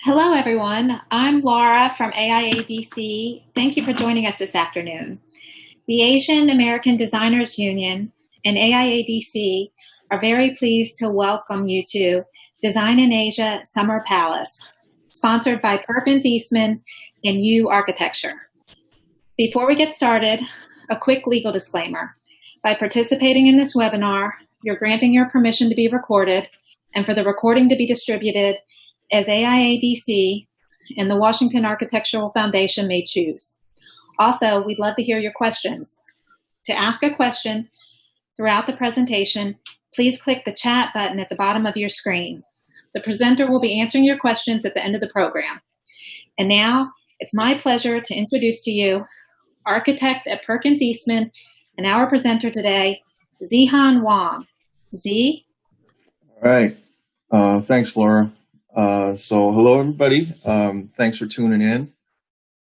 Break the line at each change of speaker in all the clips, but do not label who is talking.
Hello, everyone. I'm Laura from AIADC. Thank you for joining us this afternoon. The Asian American Designers Union and AIADC are very pleased to welcome you to Design in Asia Summer Palace, sponsored by Perkins Eastman and U Architecture. Before we get started, a quick legal disclaimer. By participating in this webinar, you're granting your permission to be recorded and for the recording to be distributed as AIADC and the Washington Architectural Foundation may choose. Also, we'd love to hear your questions. To ask a question throughout the presentation, please click the chat button at the bottom of your screen. The presenter will be answering your questions at the end of the program. And now, it's my pleasure to introduce to you architect at Perkins Eastman and our presenter today, Zihan Wang. Z?
All right. Thanks, Laura. So hello, everybody. Thanks for tuning in.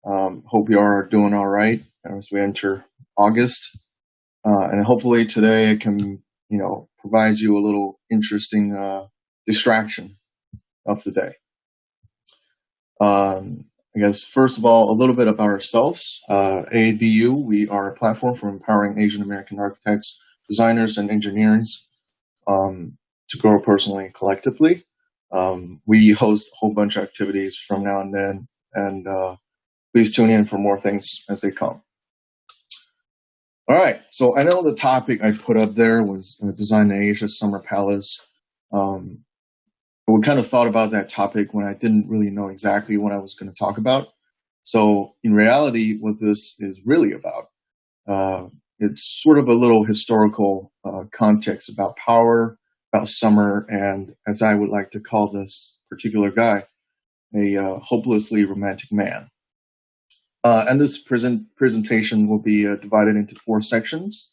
Hope you are doing all right as we enter August. And hopefully today I can, provide you a little interesting distraction of the day. I guess, first of all, a little bit about ourselves. AADU, we are a platform for empowering Asian American architects, designers, and engineers to grow personally and collectively. We host a whole bunch of activities from now and then, and please tune in for more things as they come. All right, so I know the topic I put up there was Design in Asia Summer Palace. We kind of thought about that topic when I didn't really know exactly what I was going to talk about. So in reality, what this is really about, it's sort of a little historical context about power, about summer, and as I would like to call this particular guy, a hopelessly romantic man. And this presentation will be divided into 4 sections.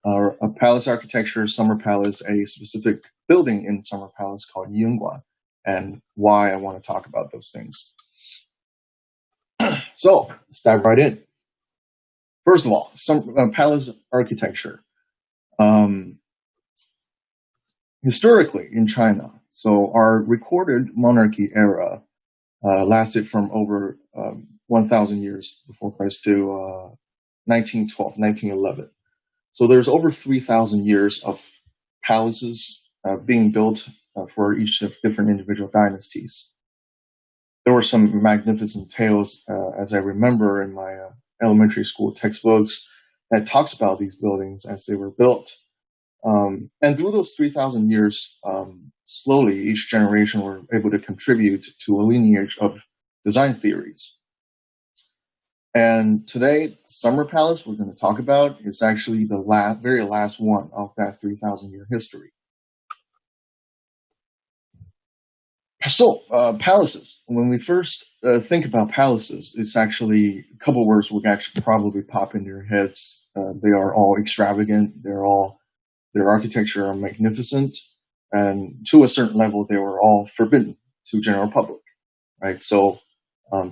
A palace architecture, summer palace, a specific building in summer palace called Yunguan, and why I want to talk about those things. So let's dive right in. First of all, palace architecture. Historically in China, so our recorded monarchy era lasted from over 1,000 years before Christ to 1912, 1911. So there's over 3,000 years of palaces being built for each of different individual dynasties. There were some magnificent tales, as I remember in my elementary school textbooks, that talks about these buildings as they were built. And through those 3,000 years, slowly each generation were able to contribute to a lineage of design theories. And today, the summer palace we're going to talk about is actually the very last one of that 3,000-year history. So, palaces. When we first think about palaces, it's actually a couple words will actually probably pop into your heads. They are all extravagant. Their architecture are magnificent, and to a certain level, they were all forbidden to general public, right? So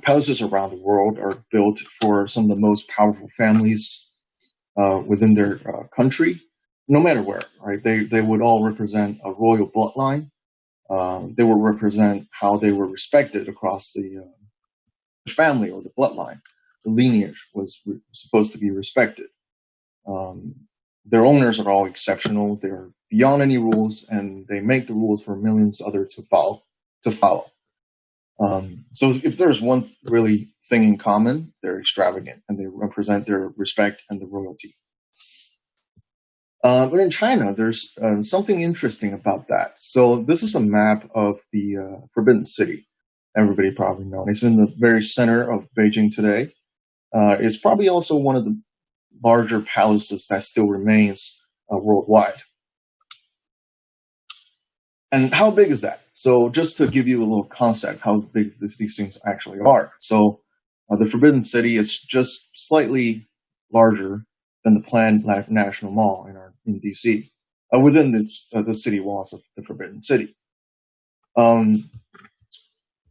palaces around the world are built for some of the most powerful families within their country, no matter where, right? They would all represent a royal bloodline. They would represent how they were respected across the family or the bloodline. The lineage was supposed to be respected. Their owners are all exceptional. They're beyond any rules, and they make the rules for millions others to follow. So if there's one really thing in common, they're extravagant, and they represent their respect and the royalty. But in China, there's something interesting about that. So this is a map of the Forbidden City. Everybody probably knows. It's in the very center of Beijing today. It's probably also one of the larger palaces that still remains worldwide. And how big is that? So just to give you a little concept how big these things actually are. So the Forbidden City is just slightly larger than the planned National Mall in DC, within the city walls of the Forbidden City. And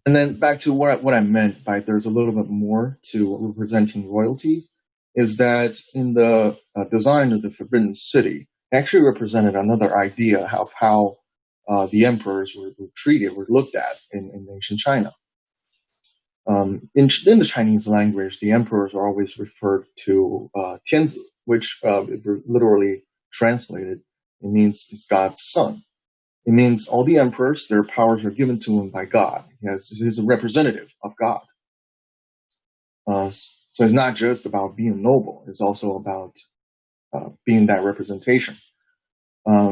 then back to what I meant by there's a little bit more to representing royalty, is that in the design of the Forbidden City, it actually represented another idea of how the emperors were treated, were looked at in ancient China. In the Chinese language, the emperors are always referred to Tianzi, which, if we're literally translated, it means it's God's son. It means all the emperors, their powers are given to him by God. He's a representative of God. So it's not just about being noble. It's also about being that representation.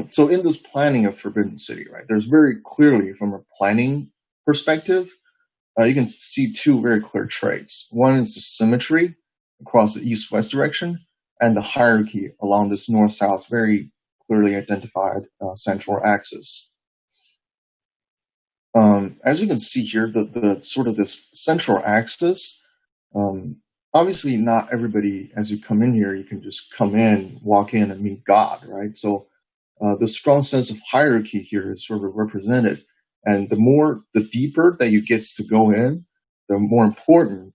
So in this planning of Forbidden City, right, there's very clearly, from a planning perspective, you can see two very clear traits. One is the symmetry across the east-west direction, and the hierarchy along this north-south, very clearly identified central axis. As you can see here, the sort of this central axis, obviously not everybody, as you come in here, you can just come in, walk in, and meet God, right? So the strong sense of hierarchy here is sort of represented. And the deeper that you get to go in, the more important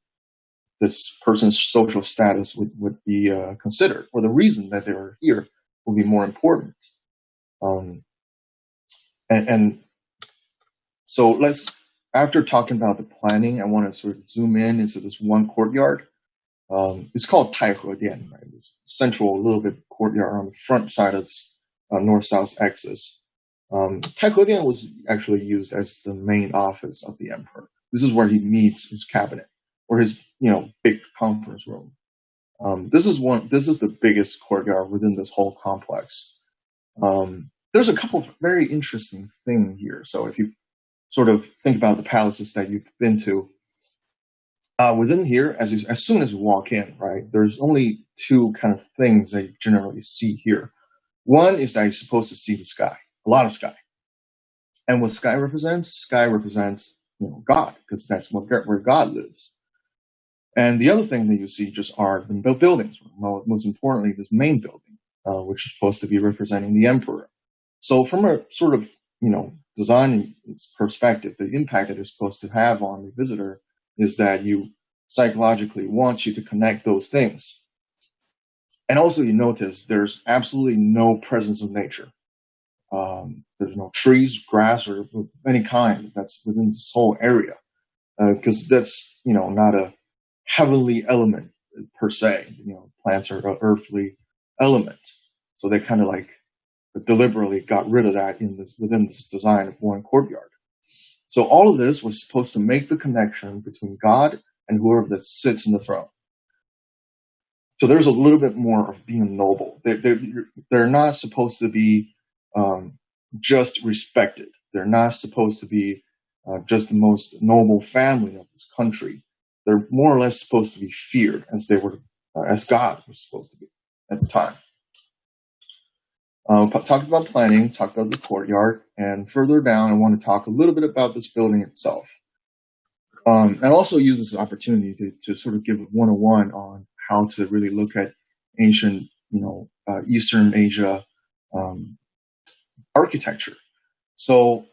this person's social status would be considered, or the reason that they were here will be more important. And so after talking about the planning, I want to sort of zoom in into this one courtyard. It's called Taihe Dian, right? This central, a little bit courtyard on the front side of this north-south axis. Taihe Dian was actually used as the main office of the emperor. This is where he meets his cabinet, or his big conference room. This is the biggest courtyard within this whole complex. There's a couple of very interesting things here. So if you sort of think about the palaces that you've been to, within here, as soon as you walk in, right, there's only two kind of things that you generally see here. One is that you're supposed to see the sky, a lot of sky. And what sky represents God, because that's where God lives. And the other thing that you see just are the buildings. Most importantly, this main building, which is supposed to be representing the emperor. So from a sort of design perspective, the impact that it's supposed to have on the visitor is that you psychologically want you to connect those things. And also you notice there's absolutely no presence of nature. There's no trees, grass, or any kind that's within this whole area, because that's not a heavenly element per se. Plants are an earthly element, so they kind of like deliberately got rid of that within this design of one courtyard. So all of this was supposed to make the connection between God and whoever that sits in the throne. So there's a little bit more of being noble. They're not supposed to be just respected. They're not supposed to be just the most noble family of this country. They're more or less supposed to be feared, as God was supposed to be at the time. Talked about planning, talked about the courtyard, and further down, I want to talk a little bit about this building itself. And also use this opportunity to sort of give a 101 on how to really look at ancient, Eastern Asia architecture. So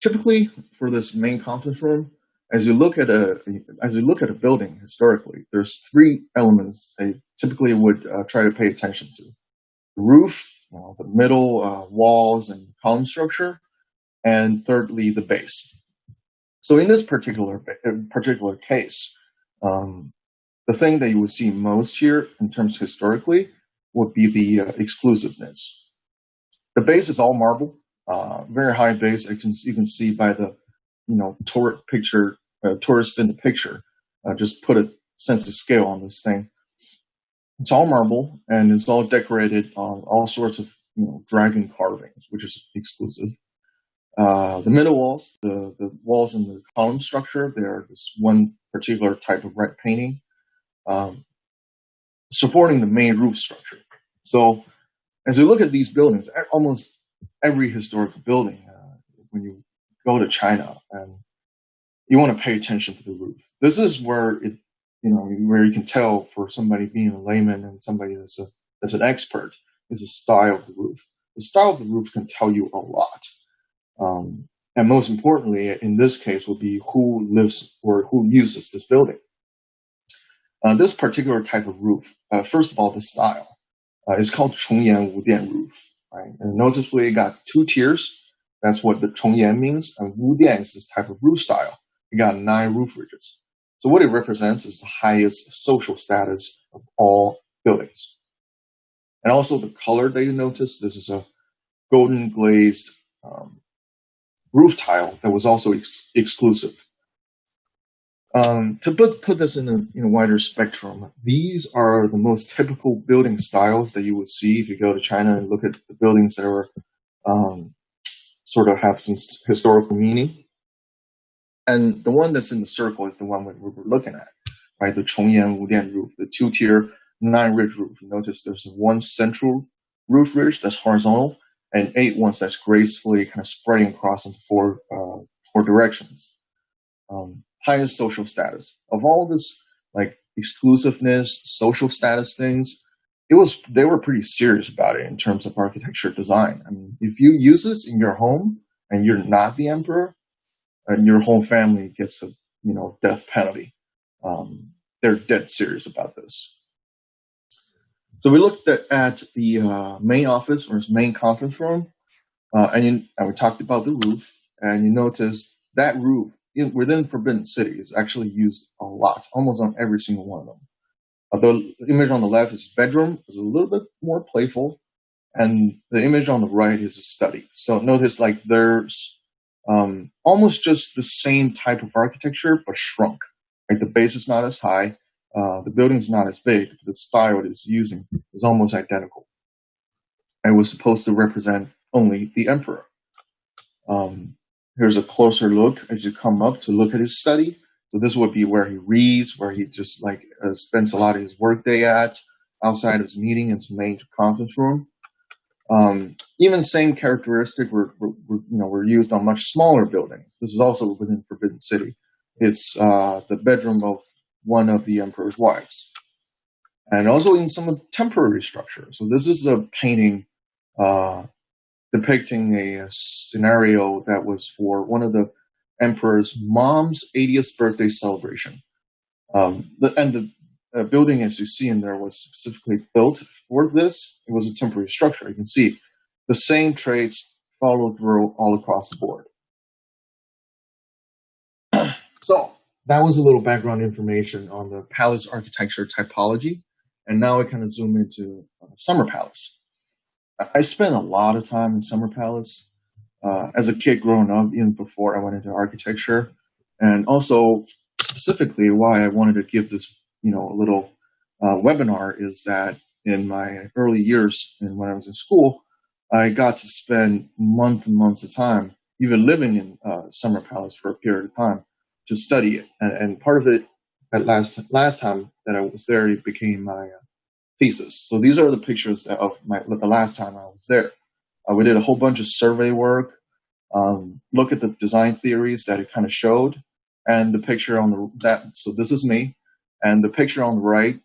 typically for this main conference room, as you look at a building historically, there's three elements they typically would try to pay attention to: the roof, the middle walls and column structure, and thirdly the base. So in this particular case, the thing that you would see most here in terms historically would be the exclusiveness. The base is all marble, very high base. You can see by the tourists in the picture. Just put a sense of scale on this thing. It's all marble, and it's all decorated on all sorts of dragon carvings, which is exclusive. The middle walls, the walls in the column structure, they're this one particular type of red painting, supporting the main roof structure. So as you look at these buildings, almost every historical building, when you go to China, and you want to pay attention to the roof. This is where where you can tell for somebody being a layman and somebody that's an expert is the style of the roof. The style of the roof can tell you a lot. And most importantly, in this case, will be who lives or who uses this building. This particular type of roof, first of all, the style is called 重檐无殿 roof. Right? And noticeably, it got two tiers. That's what the 重檐 means. And 无殿 is this type of roof style. It got 9 roof ridges. So what it represents is the highest social status of all buildings. And also the color that you notice, this is a golden glazed roof tile that was also exclusive. To put this in a wider spectrum, these are the most typical building styles that you would see if you go to China and look at the buildings that are sort of have some historical meaning. And the one that's in the circle is the one we're looking at, right? The Chongyan Wudian roof, the 2-tier 9-ridge roof. You notice there's one central roof ridge that's horizontal and 8 ones that's gracefully kind of spreading across into four directions. Highest social status. Of all this like exclusiveness, social status things, they were pretty serious about it in terms of architecture design. I mean, if you use this in your home and you're not the emperor, and your whole family gets a death penalty. They're dead serious about this. So we looked at the main office or its main conference room, and we talked about the roof, and you notice that roof within Forbidden City is actually used a lot, almost on every single one of them. The image on the left is bedroom, is a little bit more playful, and the image on the right is a study. So notice like there's almost just the same type of architecture, but shrunk. Right? The base is not as high, the building is not as big, the style it is using is almost identical. It was supposed to represent only the emperor. Here's a closer look as you come up to look at his study. So this would be where he reads, where he just spends a lot of his workday at, outside of his meeting in his main conference room. Even same characteristic were used on much smaller buildings. This is also within Forbidden City. It's the bedroom of one of the emperor's wives, and also in some temporary structure. So this is a painting depicting a scenario that was for one of the emperor's mom's 80th birthday celebration. The building, as you see in there, was specifically built for this. It was a temporary structure. You can see the same traits followed through all across the board. So that was a little background information on the palace architecture typology. And now we kind of zoom into Summer Palace. I spent a lot of time in Summer Palace as a kid growing up, even before I went into architecture. And also specifically why I wanted to give this a little webinar is that in my early years and when I was in school, I got to spend months and months of time even living in Summer Palace for a period of time to study it. And part of it, at last time that I was there, it became my thesis. So these are the pictures of the last time I was there. We did a whole bunch of survey work, look at the design theories that it kind of showed, and the picture on so this is me, and the picture on the right,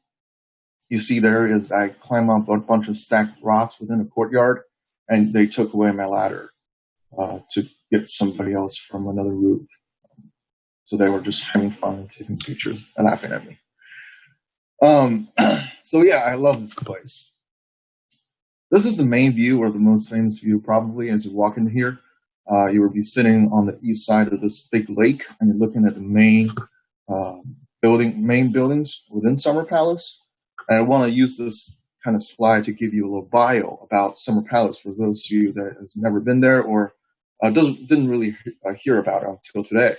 you see there is I climb up a bunch of stacked rocks within a courtyard, and they took away my ladder to get somebody else from another roof. So they were just having fun and taking pictures and laughing at me. So yeah, I love this place. This is the main view, or the most famous view probably, as you walk in here. You will be sitting on the east side of this big lake, and you're looking at the main buildings within Summer Palace. And I want to use this kind of slide to give you a little bio about Summer Palace for those of you that has never been there or didn't really hear about it until today.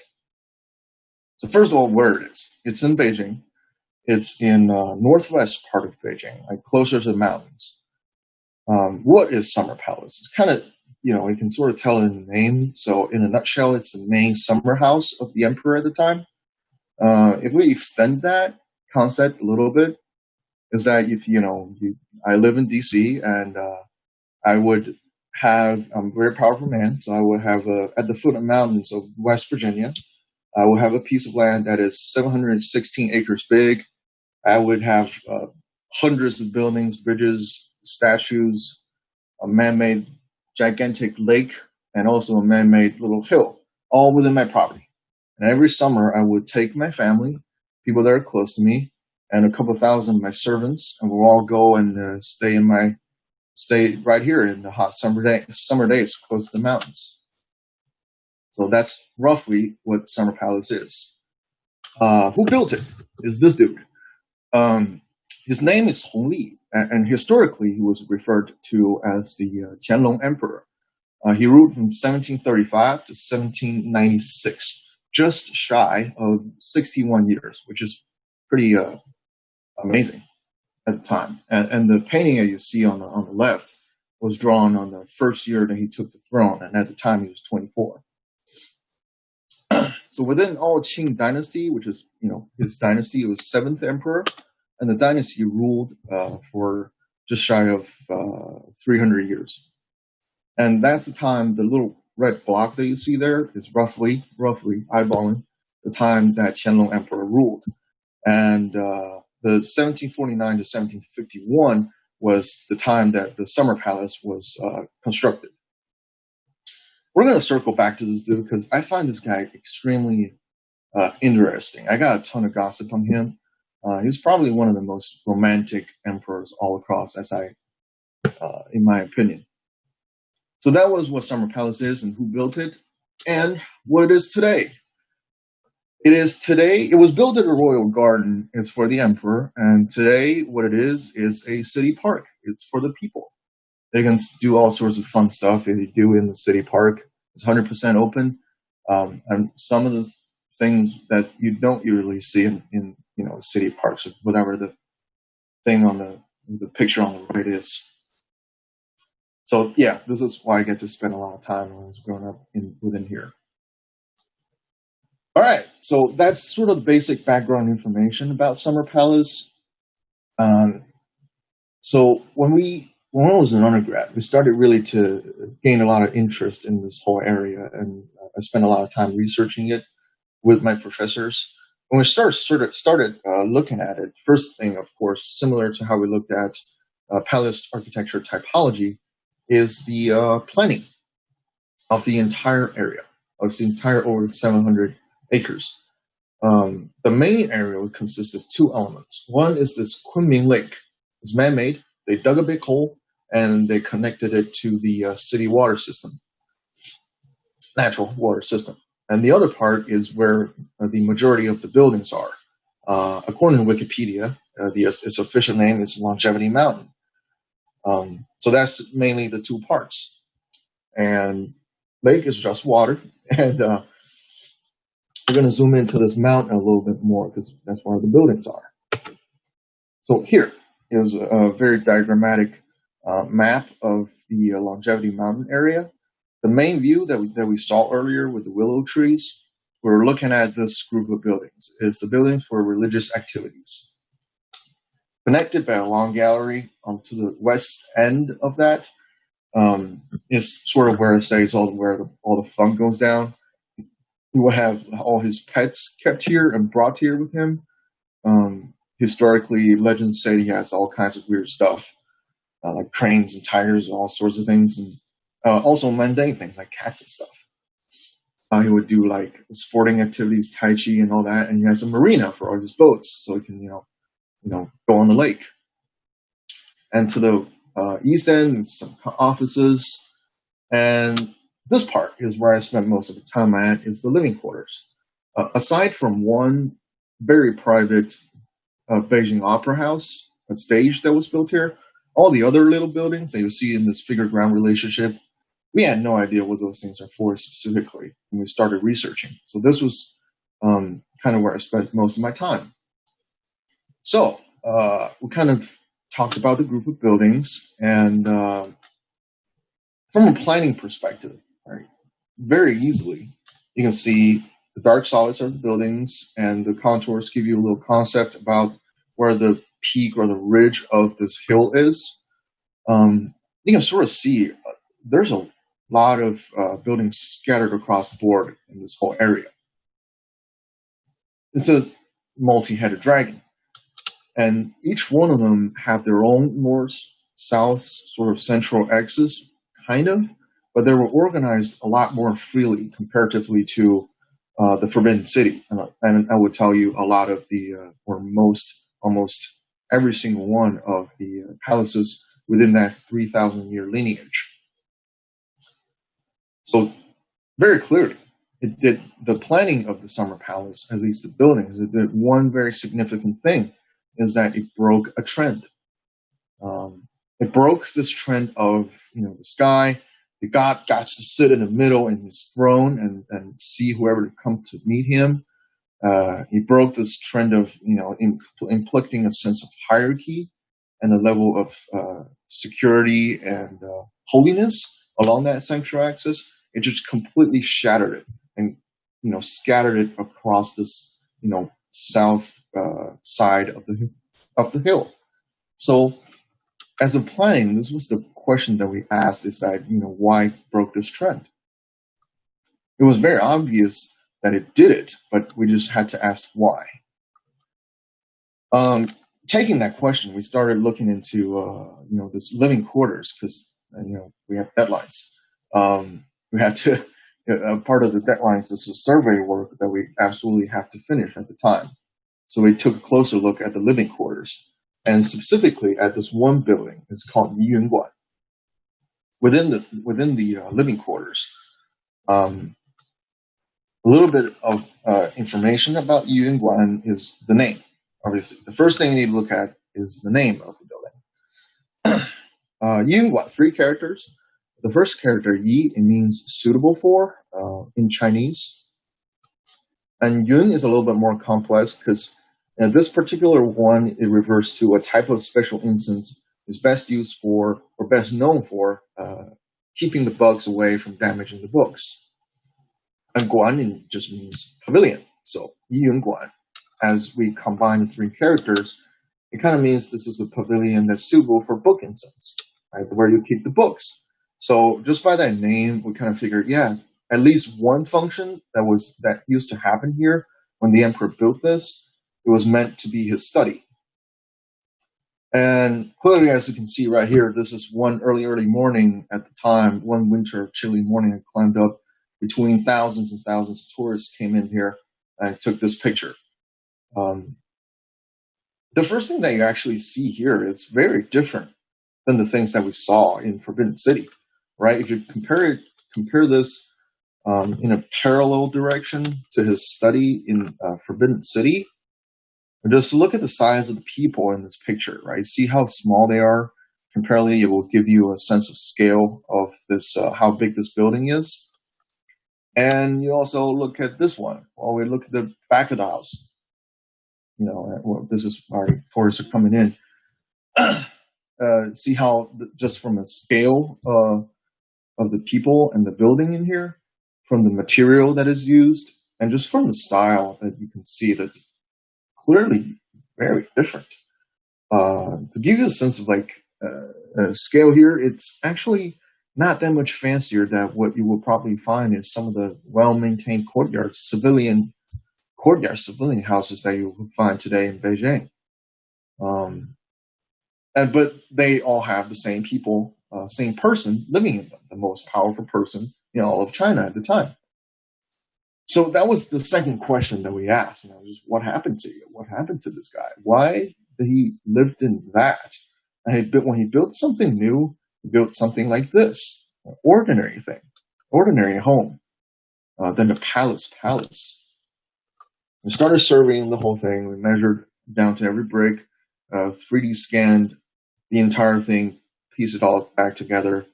So first of all, where it is. It's in Beijing. It's in northwest part of Beijing, like closer to the mountains. What is Summer Palace? It's kind of, you can sort of tell it in the name. So in a nutshell, it's the main summer house of the emperor at the time. If we extend that concept a little bit, is that if, I live in DC and I would have, I'm a very powerful man, so I would have, at the foot of the mountains of West Virginia, I would have a piece of land that is 716 acres big. I would have hundreds of buildings, bridges, statues, a man-made gigantic lake, and also a man-made little hill, all within my property. And every summer, I would take my family, people that are close to me, and a couple thousand of my servants, and we'll all go and stay right here in the hot summer days close to the mountains. So that's roughly what Summer Palace is. Who built it? Is this dude. His name is Hong Li, and historically he was referred to as the Qianlong Emperor. He ruled from 1735 to 1796, just shy of 61 years, which is pretty amazing at the time. And the painting that you see on the left was drawn on the first year that he took the throne, and at the time he was 24. So within all Qing dynasty, which is his dynasty, it was seventh emperor, and the dynasty ruled for just shy of 300 years. And that's the time the little red block that you see there is roughly eyeballing the time that Qianlong Emperor ruled. And the 1749 to 1751 was the time that the Summer Palace was constructed. We're going to circle back to this dude because I find this guy extremely interesting. I got a ton of gossip on him. He's probably one of the most romantic emperors all across, in my opinion. So that was what Summer Palace is and who built it and what it is today. It was built at a royal garden. It's for the emperor. And today what it is a city park. It's for the people. They can do all sorts of fun stuff they do in the city park. It's 100% open. And some of the things that you don't usually see in city parks or whatever the thing on the picture on the right is. So yeah, this is why I get to spend a lot of time when I was growing up within here. All right, so that's sort of basic background information about Summer Palace. So when I was an undergrad, we started really to gain a lot of interest in this whole area, and I spent a lot of time researching it with my professors. When we started looking at it, first thing, of course, similar to how we looked at palace architecture typology, is the planning of the entire area, of the entire over 700 acres. The main area would consist of two elements. One is this Kunming Lake. It's man-made. They dug a big hole and they connected it to the city water system, natural water system. And the other part is where the majority of the buildings are. According to Wikipedia, its official name is Longevity Mountain. So that's mainly the two parts. And lake is just water. And we're going to zoom into this mountain a little bit more because that's where the buildings are. So here is a very diagrammatic map of the Longevity Mountain area. The main view that we saw earlier with the willow trees, we're looking at this group of buildings. It's the building for religious activities. Connected by a long gallery to the west end of that is sort of where it says all the fun goes down. He will have all his pets kept here and brought here with him. Historically, legends say he has all kinds of weird stuff, like cranes and tigers and all sorts of things, and also mundane things like cats and stuff. He would do like sporting activities, tai chi and all that, and he has a marina for all his boats, so he can go on the lake. And to the east end, some offices, and this part is where I spent most of the time at, is the living quarters. Aside from one very private Beijing opera house, a stage that was built here, all the other little buildings that you see in this figure-ground relationship, we had no idea what those things are for specifically when we started researching. So this was kind of where I spent most of my time. So we kind of talked about the group of buildings, and from a planning perspective, right, very easily, you can see the dark solids are the buildings, and the contours give you a little concept about where the peak or the ridge of this hill is. You can sort of see there's a lot of buildings scattered across the board in this whole area. It's a multi-headed dragon, and each one of them have their own north-south sort of central axis, kind of, but they were organized a lot more freely comparatively to the Forbidden City. And I would tell you a lot of almost every single one of the palaces within that 3,000-year lineage. So very clearly, it did the planning of the summer palace, at least the buildings. It did one very significant thing, is that it broke a trend. It broke this trend of the sky. The god got to sit in the middle in his throne and see whoever would come to meet him. He broke this trend of inflicting a sense of hierarchy and a level of security and holiness along that central axis. It just completely shattered it and scattered it across this south side of the hill. So as a planning, this was the question that we asked: is that why broke this trend? It was very obvious that it did it, but we just had to ask why. Taking that question, we started looking into this living quarters because we have deadlines. We had to part of the deadlines is the survey work that we absolutely have to finish at the time. So we took a closer look at the living quarters, and specifically at this one building. It's called Yiyunguan. Within the living quarters, a little bit of information about Yiyunguan is the name. Obviously, the first thing you need to look at is the name of the building. Yiyunguan, 3 characters. The first character, Yi, it means suitable for in Chinese. And Yun is a little bit more complex because this particular one, it refers to a type of special instance is best used for or best known for keeping the bugs away from damaging the books. And Guan just means pavilion. So Yiyun Guan, as we combine the 3 characters, it kind of means this is a pavilion that's suitable for book instance, right? Where you keep the books. So just by that name, we kind of figured, yeah, at least one function that used to happen here when the emperor built this, it was meant to be his study. And clearly, as you can see right here, this is one early morning at the time, one winter chilly morning. I climbed up between thousands and thousands of tourists came in here and took this picture. The first thing that you actually see here, it's very different than the things that we saw in Forbidden City, right? If you compare this in a parallel direction to his study in Forbidden City, and just look at the size of the people in this picture, right? See how small they are. Comparatively, it will give you a sense of scale of this, how big this building is. And you also look at this one. Well, we look at the back of the house. This is our tourists are coming in. See how just from the scale of the people and the building in here, from the material that is used, and just from the style that you can see that's clearly very different. To give you a sense of scale here, it's actually not that much fancier than what you will probably find in some of the well-maintained civilian houses that you will find today in Beijing. But they all have the same people, same person living in them, the most powerful person in all of China at the time. So that was the second question that we asked. Just what happened to you? What happened to this guy? Why did he live in that? And when he built something new, he built something like this, an ordinary thing, ordinary home. Then the palace. We started surveying the whole thing. We measured down to every brick, 3D scanned the entire thing, pieced it all back together.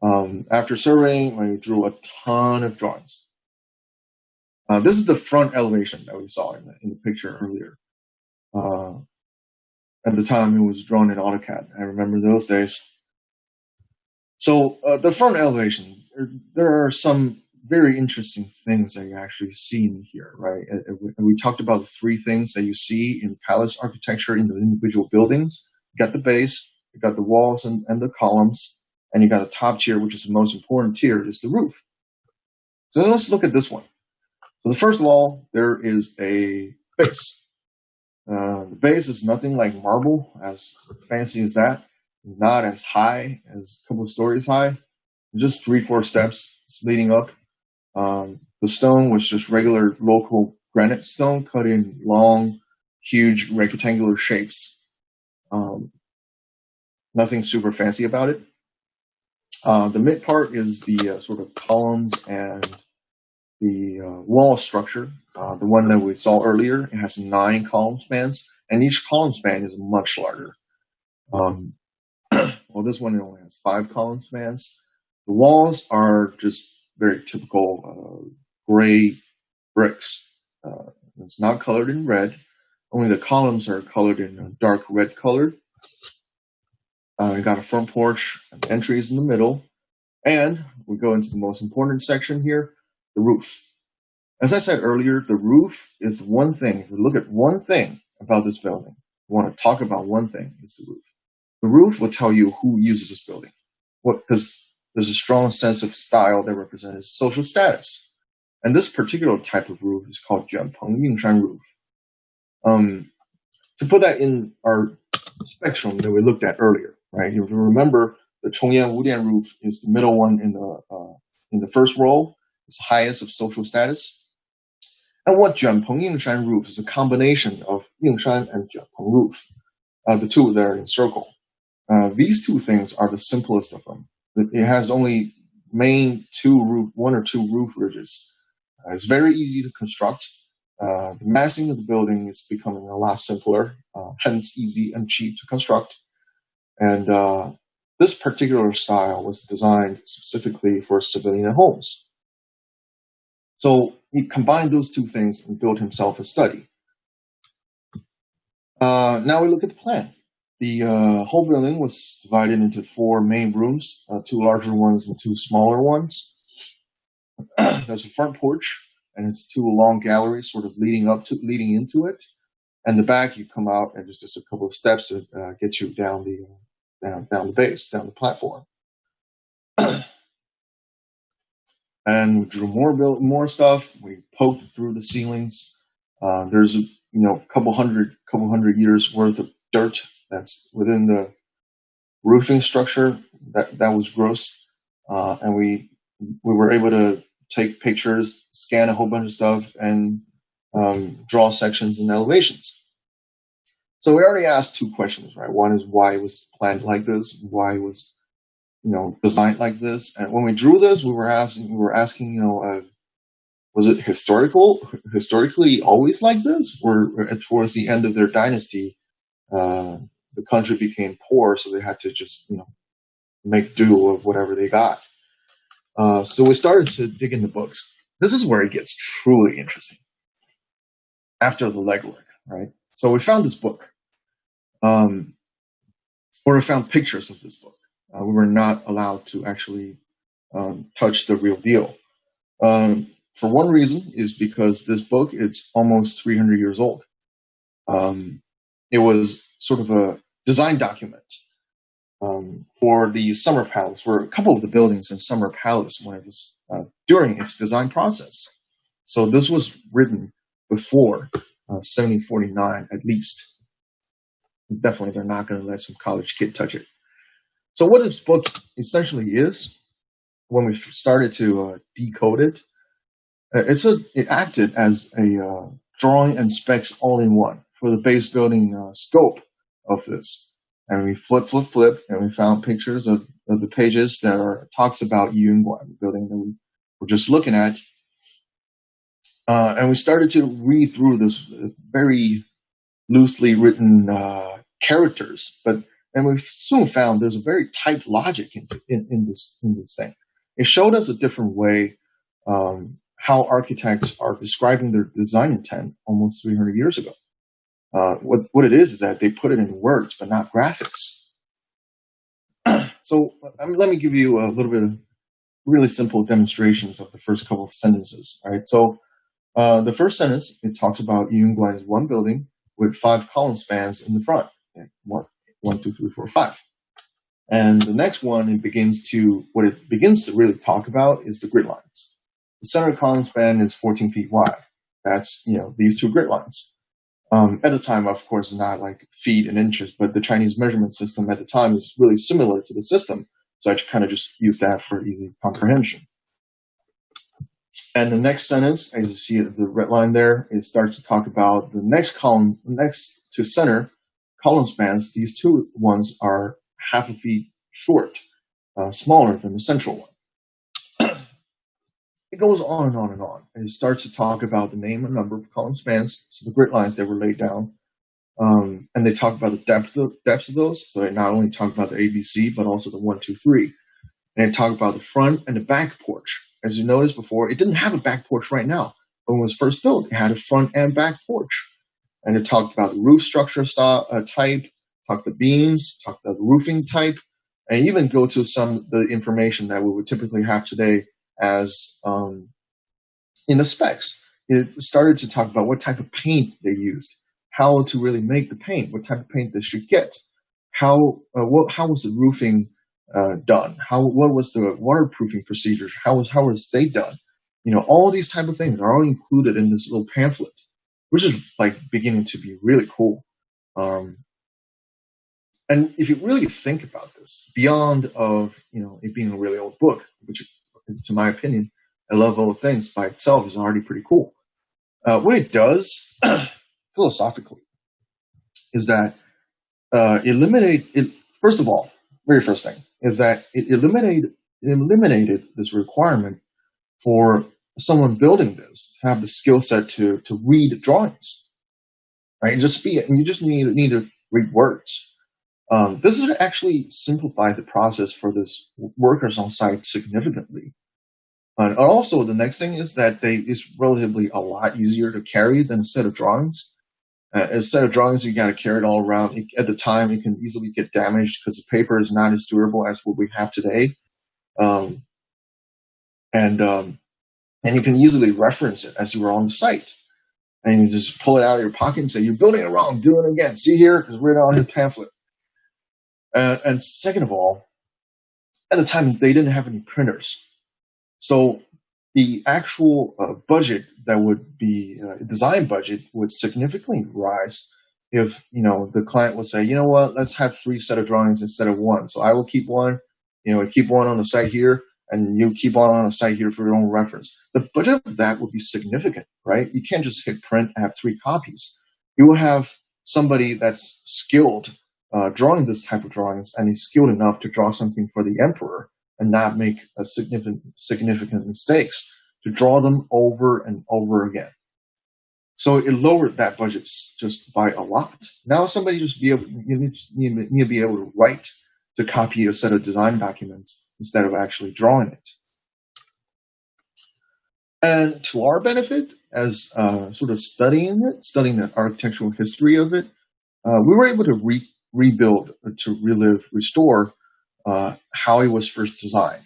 After surveying, we drew a ton of drawings. This is the front elevation that we saw in the picture earlier. At the time, it was drawn in AutoCAD. I remember those days. So the front elevation, there are some very interesting things that you actually see in here, right? We talked about the 3 things that you see in palace architecture in the individual buildings. You got the base, you got the walls and the columns, and you got the top tier, which is the most important tier, is the roof. So let's look at this one. So first of all, there is a base. The base is nothing like marble, as fancy as that. It's not as high as a couple of stories high. Just 3-4 steps leading up. The stone was just regular local granite stone cut in long, huge rectangular shapes. Nothing super fancy about it. The mid part is the sort of columns and wall structure, the one that we saw earlier, it has 9 column spans, and each column span is much larger. Well, this one only has 5 column spans. The walls are just very typical gray bricks. It's not colored in red. Only the columns are colored in a dark red color. We got a front porch, and entries in the middle, and we go into the most important section here, the roof. As I said earlier, the roof is the one thing. If we look at one thing about this building, we want to talk about one thing, is the roof. The roof will tell you who uses this building. Because there's a strong sense of style that represents social status. And this particular type of roof is called 卷棚硬山 roof. To put that in our spectrum that we looked at earlier, right? If you remember, the 重檐无殿 roof is the middle one in the first row. It's the highest of social status. And what 卷棚硬山 roof is a combination of 硬山 and 卷棚 roof. The two there in circle. These two things are the simplest of them. It has only one or two roof ridges. It's very easy to construct. The massing of the building is becoming a lot simpler, hence easy and cheap to construct. And this particular style was designed specifically for civilian homes. So he combined those two things and built himself a study. Now we look at the plan. The whole building was divided into 4 main rooms, 2 larger ones and 2 smaller ones. There's a front porch, and it's 2 long galleries sort of leading into it. And the back, you come out, and there's just a couple of steps that get you down the base, down the platform. And we drew more stuff. We poked through the ceilings. There's a couple hundred years worth of dirt that's within the roofing structure. That was gross. And we were able to take pictures, scan a whole bunch of stuff, and draw sections and elevations. So we already asked 2 questions, right? One is why it was planned like this, why it was designed like this. And when we drew this, we were asking, was it historically always like this? Or towards the end of their dynasty, the country became poor, so they had to just, make do of whatever they got. So we started to dig in the books. This is where it gets truly interesting. After the legwork, right? So we found this book. Or we found pictures of this book. We were not allowed to actually touch the real deal. For one reason is because this book, it's almost 300 years old. It was sort of a design document for the Summer Palace, for a couple of the buildings in Summer Palace when it was during its design process. So this was written before 1749 at least. Definitely, they're not going to let some college kid touch it. So what this book essentially is, when we started to decode it, it acted as a drawing and specs all in one for the base building scope of this. And we flip, and we found pictures of the pages that talks about Yunguan, the building that we were just looking at. And we started to read through this very loosely written characters, and we soon found there's a very tight logic in this thing. It showed us a different way how architects are describing their design intent almost 300 years ago. What it is that they put it in words, but not graphics. So let me give you a little bit of really simple demonstrations of the first couple of sentences. Right. So the first sentence, it talks about Yunguan is one building with 5 column spans in the front. 1, 2, 3, 4, 5. And the next one, it begins to really talk about is the grid lines. The center column span is 14 feet wide. That's, these 2 grid lines. At the time, of course, not like feet and inches, but the Chinese measurement system at the time is really similar to the system. So I kind of just use that for easy comprehension. And the next sentence, as you see the red line there, it starts to talk about the next column, next to center column spans. These 2 ones are half a feet short, smaller than the central one. it goes on and on and on. And it starts to talk about the name and number of column spans, so the grid lines that were laid down. And they talk about the depths of those. So they not only talk about the ABC, but also the 1, 2, 3. And they talk about the front and the back porch. As you noticed before, it didn't have a back porch right now. When it was first built, it had a front and back porch. And it talked about the roof structure type, talked about beams, talked about the roofing type, and even go to some of the information that we would typically have today as in the specs. It started to talk about what type of paint they used, how to really make the paint, what type of paint they should get, how was the roofing done, what was the waterproofing procedures, how was they done, all these type of things are all included in this little pamphlet, which is like beginning to be really cool. And if you really think about this, beyond of it being a really old book, which, to my opinion, I love all things by itself is already pretty cool. What it does philosophically is that first of all, very first thing is that it eliminated this requirement for someone building this to have the skill set to read drawings, right? And you just need to read words. This has actually simplified the process for this workers on site significantly. And also, the next thing is that it's relatively a lot easier to carry than a set of drawings. A set of drawings, you got to carry it all around. At the time, it can easily get damaged because the paper is not as durable as what we have today. And you can easily reference it as you were on the site. And you just pull it out of your pocket and say, you're building it wrong, do it again. See here, because we're on his pamphlet. And second of all, at the time, they didn't have any printers. So the actual budget that would be design budget would significantly rise if the client would say, what, let's have 3 set of drawings instead of 1. So I will keep one, keep one on the site here, and you keep one on the site here for your own reference. The budget of that would be significant, right? You can't just hit print and have 3 copies. You will have somebody that's skilled drawing this type of drawings, and he's skilled enough to draw something for the emperor and not make significant mistakes, to draw them over and over again. So it lowered that budget just by a lot. Now somebody you need to be able to write to copy a set of design documents instead of actually drawing it. And to our benefit, as sort of studying the architectural history of it, we were able to rebuild, to restore how it was first designed,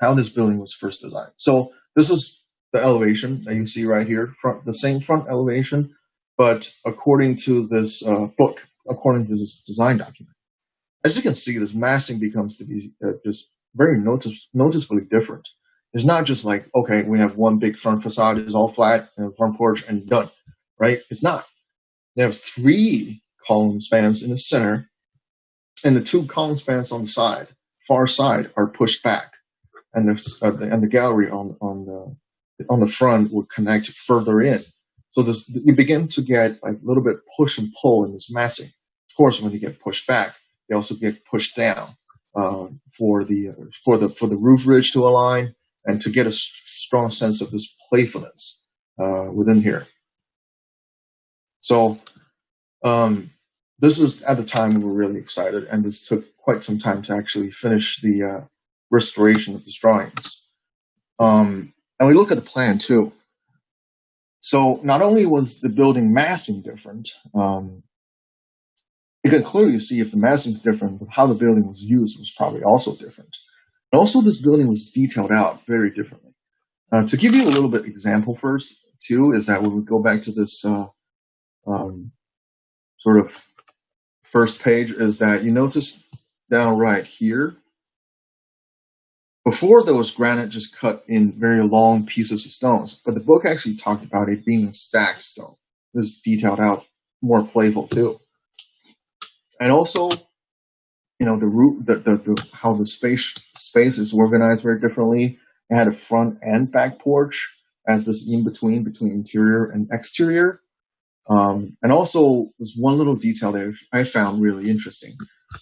how this building was first designed. So this is the elevation that you see right here, the same front elevation, but according to this book, according to this design document. As you can see, this massing becomes to be just very noticeably different. It's not just like, okay, we have one big front facade, it's all flat, and front porch, and done, right? It's not. They have 3 column spans in the center, and the 2 column spans on the far side, are pushed back, and the gallery on the front would connect further in. So you begin to get like a little bit push and pull in this massing. Of course, when you get pushed back, they also get pushed down for the roof ridge to align and to get a strong sense of this playfulness within here. So this is, at the time, we were really excited, and this took quite some time to actually finish the restoration of these drawings. And we look at the plan too. So not only was the building massing different, you can clearly see if the massing is different, but how the building was used was probably also different. And also, this building was detailed out very differently. To give you a little bit example first, too, is that when we go back to this sort of first page, is that you notice down right here, before there was granite just cut in very long pieces of stones, but the book actually talked about it being a stacked stone. It was detailed out, more playful too. And also, how the space is organized very differently. It had a front and back porch as this in between interior and exterior. And also, there's one little detail there I found really interesting,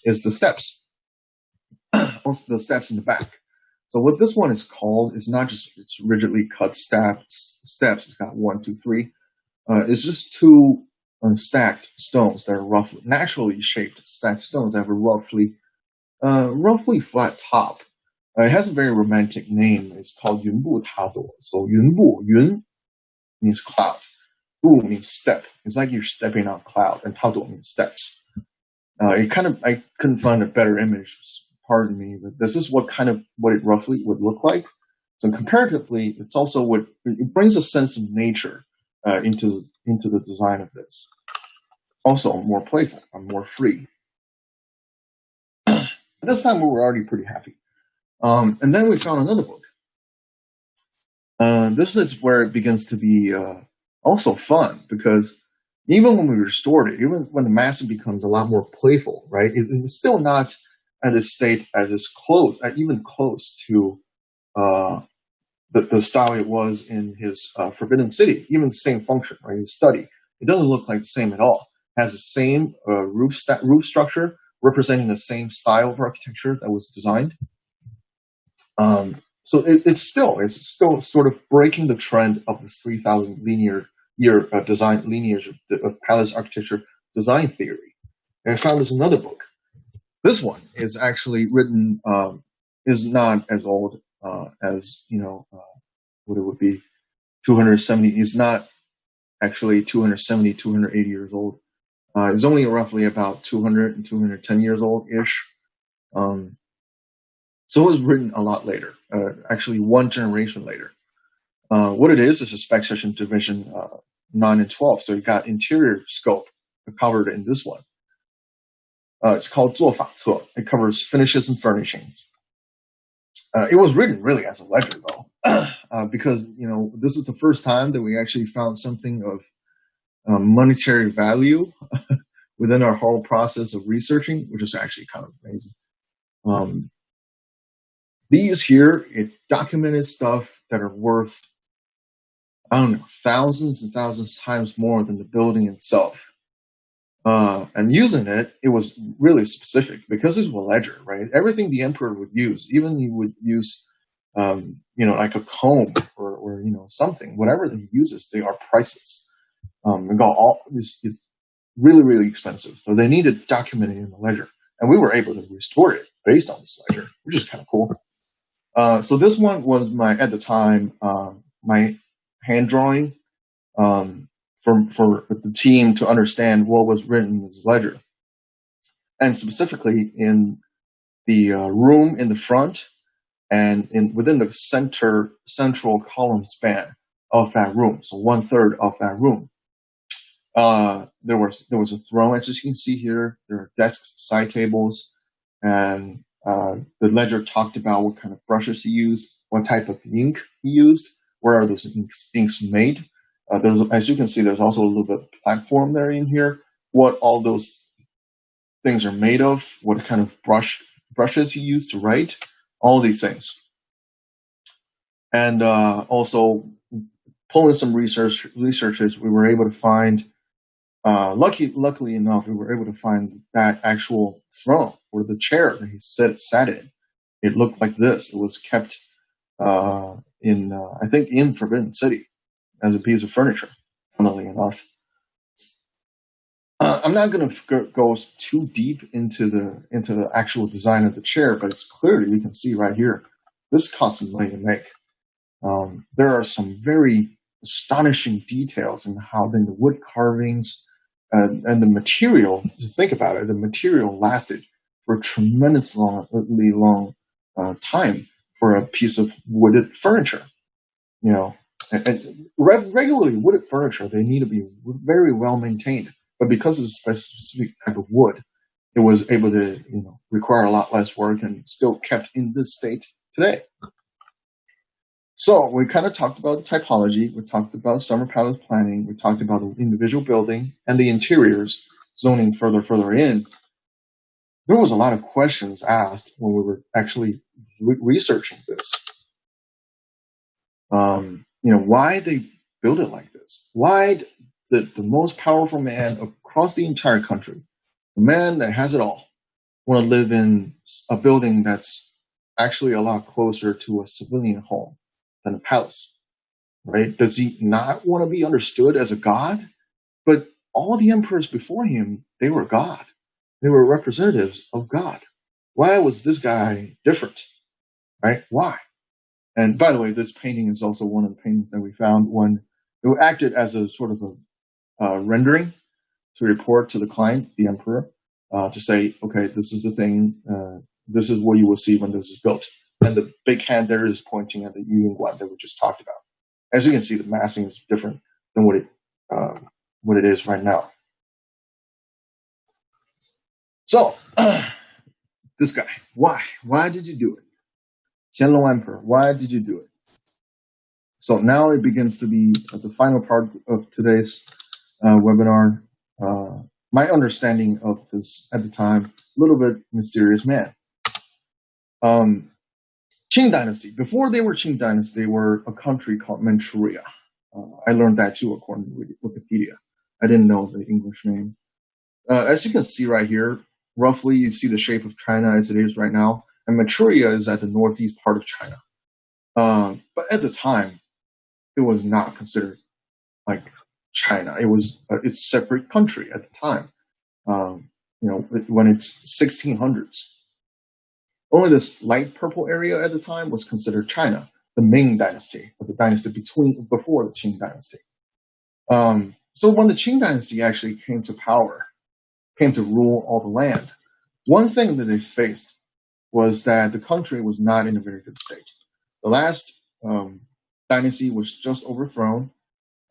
is the steps. Also, the steps in the back. So what this one is called is not just it's rigidly cut steps. It's got 1, 2, 3. It's just two stacked stones that are roughly naturally shaped stacked stones that have a roughly flat top. It has a very romantic name. It's called 云步踏多. So 云步, yun means cloud. Bu means step. It's like you're stepping on cloud, and 踏多 means steps. I couldn't find a better image. Pardon me, but this is what it roughly would look like. So comparatively, it's also it brings a sense of nature into the design of this. Also more playful and more free. At this time, we were already pretty happy. And then we found another book. This is where it begins to be also fun, because even when we restored it, even when the massing becomes a lot more playful, right? It's still not at a state as is even close to the style it was in his Forbidden City. Even the same function, right? His study. It doesn't look like the same at all. It has the same roof structure, representing the same style of architecture that was designed. So it's still sort of breaking the trend of this 3,000 linear year design lineage of palace architecture design theory. And I found this another book. This one is actually written is not as old as what it would be 270. It's not actually 270, 280 years old. It's only roughly about 200 and 210 years old ish. So it was written a lot later, actually one generation later. What it is a spec section division 9 and 12. So you got interior scope covered in this one. It's called 做法册. It covers finishes and furnishings. It was written really as a ledger, though, because this is the first time that we actually found something of monetary value within our whole process of researching, which is actually kind of amazing. These here, it documented stuff that are worth, I don't know, thousands and thousands of times more than the building itself. And using it was really specific because it was a ledger, right? Everything the emperor would use, even he would use, like a comb or something, whatever that he uses, they are priceless. And it's really, really expensive. So they needed documenting in the ledger. And we were able to restore it based on this ledger, which is kind of cool. So this one was at the time, my hand drawing for the team to understand what was written in this ledger. And specifically in the room in the front and within the central column span of that room. So 1/3 of that room. There was a throne, as you can see here. There are desks, side tables, and the ledger talked about what kind of brushes he used, what type of ink he used, where are those inks made. As you can see, there's also a little bit of platform there in here, what all those things are made of, what kind of brushes he used to write, all these things. And also pulling some researches, we were able to find, luckily enough, we were able to find that actual throne or the chair that he sat in. It looked like this. It was kept I think in Forbidden City as a piece of furniture, funnily enough. I'm not going to go too deep into the actual design of the chair, but it's clearly, you can see right here, this cost some money to make. There are some very astonishing details in the wood carvings and the material. To think about it, the material lasted for a tremendously long time for a piece of wooded furniture. And regularly wooded furniture, they need to be very well maintained. But because of the specific type of wood, it was able to require a lot less work and still kept in this state today. So we kind of talked about the typology. We talked about summer palace planning. We talked about the individual building and the interiors, zoning further in. There was a lot of questions asked when we were actually researching this. Why they build it like this? Why the most powerful man across the entire country, the man that has it all, want to live in a building that's actually a lot closer to a civilian home than a palace, right? Does he not want to be understood as a god? But all the emperors before him, they were God. They were representatives of God. Why was this guy different, right? Why? And by the way, this painting is also one of the paintings that we found when it acted as a sort of a rendering to report to the client, the emperor, to say, okay, this is the thing, this is what you will see when this is built. And the big hand there is pointing at the Yuyuan that we just talked about. As you can see, the massing is different than what it is right now. So, this guy, why? Why did you do it? Qianlong Emperor, why did you do it? So now it begins to be the final part of today's webinar. My understanding of this at the time, a little bit mysterious man. Qing Dynasty. Before they were Qing Dynasty, they were a country called Manchuria. I learned that too according to Wikipedia. I didn't know the English name. As you can see right here, roughly you see the shape of China as it is right now. And Manchuria is at the northeast part of China. But at the time, it was not considered like China. It was its separate country at the time. When it's 1600s. Only this light purple area at the time was considered China, the Ming Dynasty, or the dynasty before the Qing Dynasty. So when the Qing Dynasty actually came to power, came to rule all the land, one thing that they faced was that the country was not in a very good state. The last dynasty was just overthrown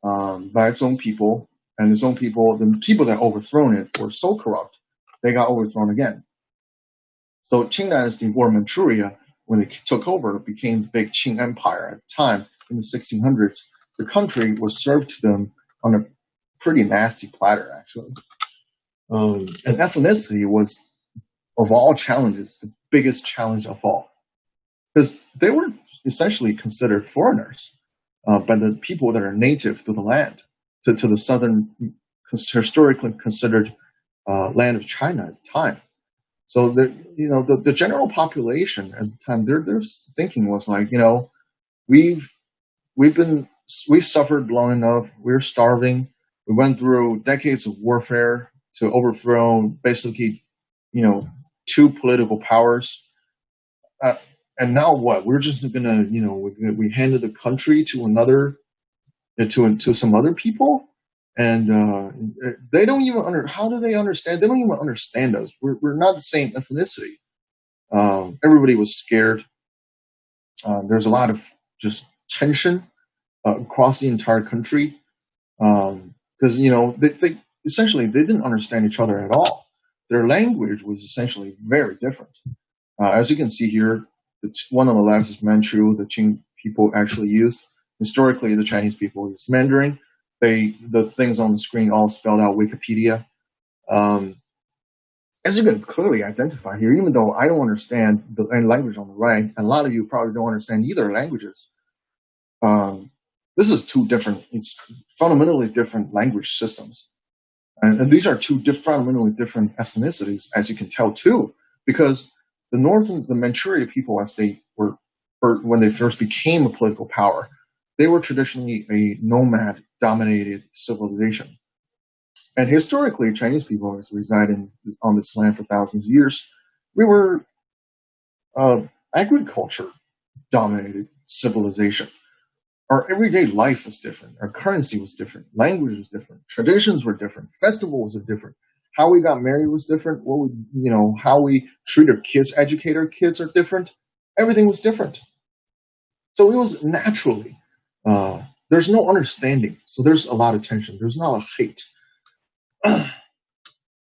by its own people, and its own people, the people that overthrown it were so corrupt, they got overthrown again. So Qing Dynasty, or Manchuria, when they took over, became the big Qing Empire at the time in the 1600s. The country was served to them on a pretty nasty platter, actually. And ethnicity was, of all challenges, the biggest challenge of all. Because they were essentially considered foreigners by the people that are native to the land, to the southern, historically considered land of China at the time. So the general population at the time, their thinking was like, we suffered long enough. We're starving. We went through decades of warfare to overthrow basically, two political powers. And now what? We're just gonna, we handed the country to another, to some other people. And they don't even how do they understand? They don't even understand us. We're not the same ethnicity. Everybody was scared. There's a lot of just tension across the entire country because they essentially they didn't understand each other at all. Their language was essentially very different. As you can see here, the one on the left is Manchu. The Qing people actually used. Historically, the Chinese people used Mandarin. The things on the screen all spelled out Wikipedia. As you can clearly identify here, even though I don't understand the language on the right, and a lot of you probably don't understand either languages, this is it's fundamentally different language systems. And these are two fundamentally different ethnicities, as you can tell too, because the Manchuria people, as they were, when they first became a political power, they were traditionally a nomad-dominated civilization. And historically, Chinese people who reside on this land for thousands of years, we were agriculture-dominated civilization. Our everyday life was different. Our currency was different. Language was different. Traditions were different. Festivals were different. How we got married was different. How we treat our kids, educate our kids are different. Everything was different. So it was naturally, there's no understanding. So there's a lot of tension. There's not a hate. And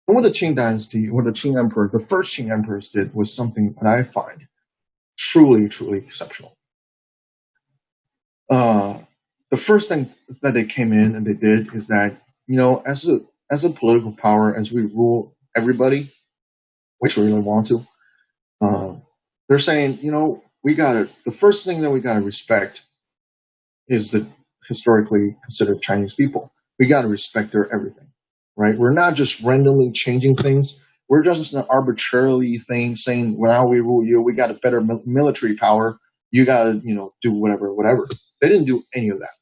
what the Qing Dynasty, what the Qing Emperor, the first Qing Emperors did was something that I find truly, truly exceptional. The first thing that they came in and they did is that, as a political power, as we rule everybody, which we really want to, they're saying, the first thing that we gotta respect is the historically considered Chinese people. We gotta respect their everything, right? We're not just randomly changing things. We're just an arbitrarily thing saying, well, now we rule you. We got a better military power. You got to, do whatever. They didn't do any of that.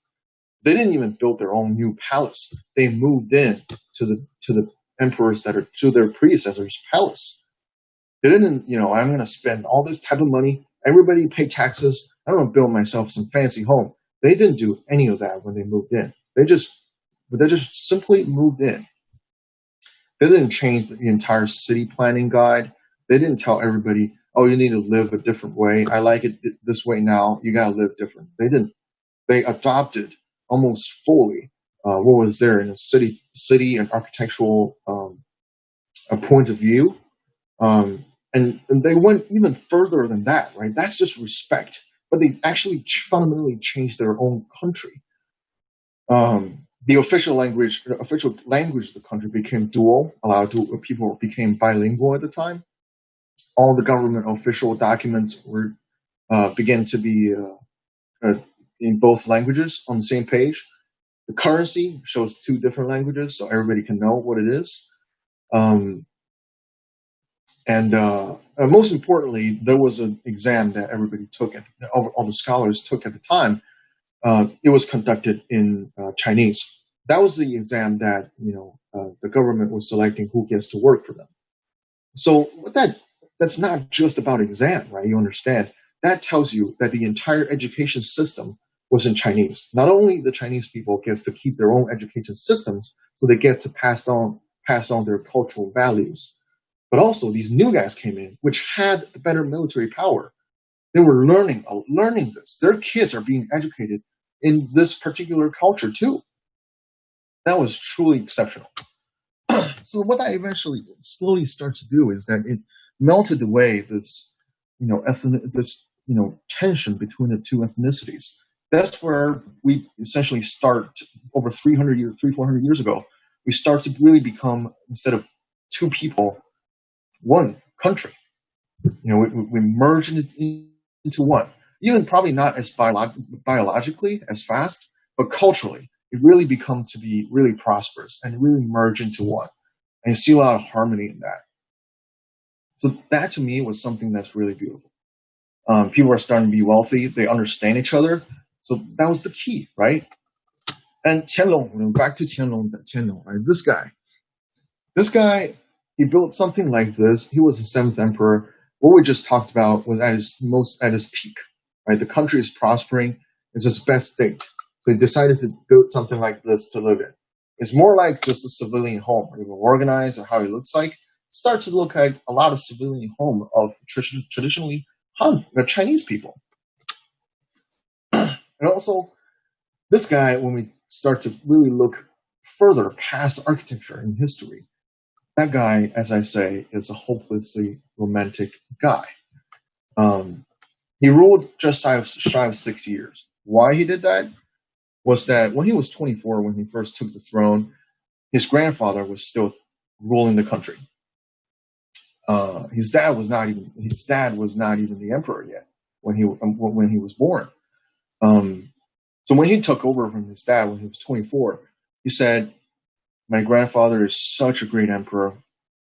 They didn't even build their own new palace. They moved in to the emperors that are to their predecessors' palace. They didn't, I'm going to spend all this type of money. Everybody pay taxes. I'm going to build myself some fancy home. They didn't do any of that when they moved in. They just simply moved in. They didn't change the entire city planning guide. They didn't tell everybody, oh, you need to live a different way. I like it this way now. You got to live different. They didn't. They adopted almost fully what was there in a city and architectural a point of view. And they went even further than that, right? That's just respect. But they actually fundamentally changed their own country. The official language of the country became dual. People became bilingual at the time. All the government official documents were began to be in both languages on the same page. The currency shows two different languages, so everybody can know what it is. And most importantly, there was an exam that everybody took, all the scholars took at the time. It was conducted in Chinese. That was the exam that the government was selecting who gets to work for them. So that's not just about exam, right? You understand that tells you that the entire education system was in Chinese. Not only the Chinese people gets to keep their own education systems, so they get to pass on their cultural values, but also these new guys came in, which had the better military power. They were learning this. Their kids are being educated in this particular culture too. That was truly exceptional. So what that eventually slowly starts to do is that it melted away this, tension between the two ethnicities. That's where we essentially start over 400 years ago. We start to really become, instead of two people, one country. We merge into one. Even probably not as biologically as fast, but culturally, it really become to be really prosperous and really merge into one. And you see a lot of harmony in that. So that to me was something that's really beautiful. People are starting to be wealthy. They understand each other. So that was the key, right? And Tianlong, back to Tianlong, right? This guy, he built something like this. He was the seventh emperor. What we just talked about was at his peak, right? The country is prospering. It's its best state. So he decided to build something like this to live in. It's more like just a civilian home, even organized or how it looks like. It starts to look like a lot of civilian home of traditionally Han, Chinese people. And also, this guy, when we start to really look further past architecture and history, that guy, as I say, is a hopelessly romantic guy. He ruled just shy of 6 years. Why he did that was that when he was 24, when he first took the throne, his grandfather was still ruling the country. His dad was not even the emperor yet when he was born. So when he took over from his dad when he was 24, he said, "My grandfather is such a great emperor.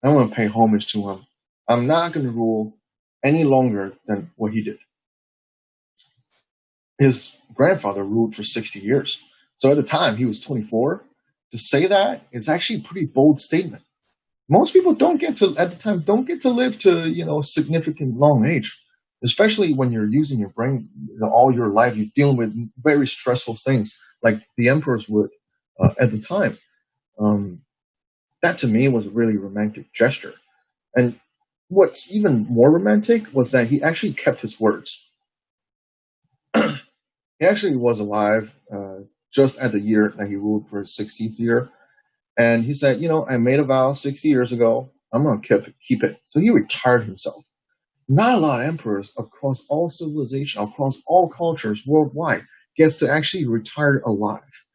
I want to pay homage to him. I'm not going to rule any longer than what he did." His grandfather ruled for 60 years. So at the time, he was 24. To say that is actually a pretty bold statement. Most people don't get to live to, a significant long age, especially when you're using your brain all your life. You're dealing with very stressful things like the emperors would at the time. That to me was a really romantic gesture. And what's even more romantic was that he actually kept his words. He actually was alive just at the year that he ruled for his 60th year. And he said, I made a vow 60 years ago. I'm going to keep it. So he retired himself. Not a lot of emperors across all civilization, across all cultures worldwide gets to actually retire alive.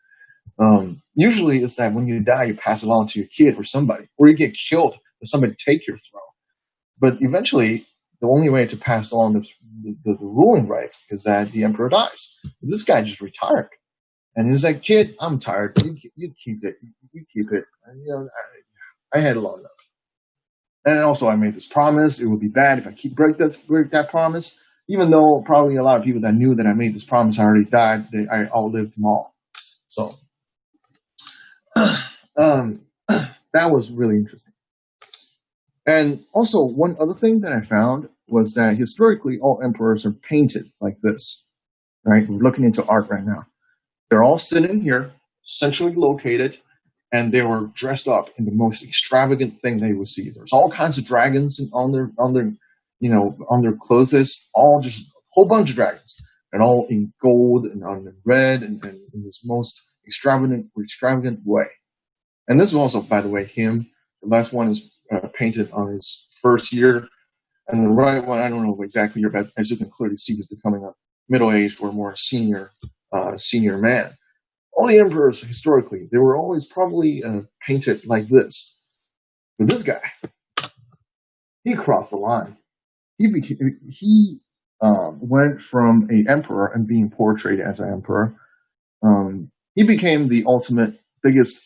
Usually it's that when you die, you pass it on to your kid or somebody, or you get killed and somebody take your throne. But eventually, the only way to pass on the ruling rights is that the emperor dies. This guy just retired. And he's like, "Kid, I'm tired. You keep it. You keep it." And, I had long enough. And also, I made this promise. It would be bad if I break that promise. Even though probably a lot of people that knew that I made this promise already died, I outlived them all. So um, that was really interesting. And also, one other thing that I found was that historically, all emperors are painted like this. Right? We're looking into art right now. They're all sitting here, centrally located, and they were dressed up in the most extravagant thing they would see. There's all kinds of dragons on their clothes, all just a whole bunch of dragons, and all in gold and on red and in this most extravagant way. And this is also, by the way, him. The last one is painted on his first year, and the right one, I don't know exactly year, but as you can clearly see, he's becoming a middle-aged or more senior man. All the emperors historically, they were always probably painted like this. But this guy, he crossed the line. He went from an emperor and being portrayed as an emperor. He became the ultimate biggest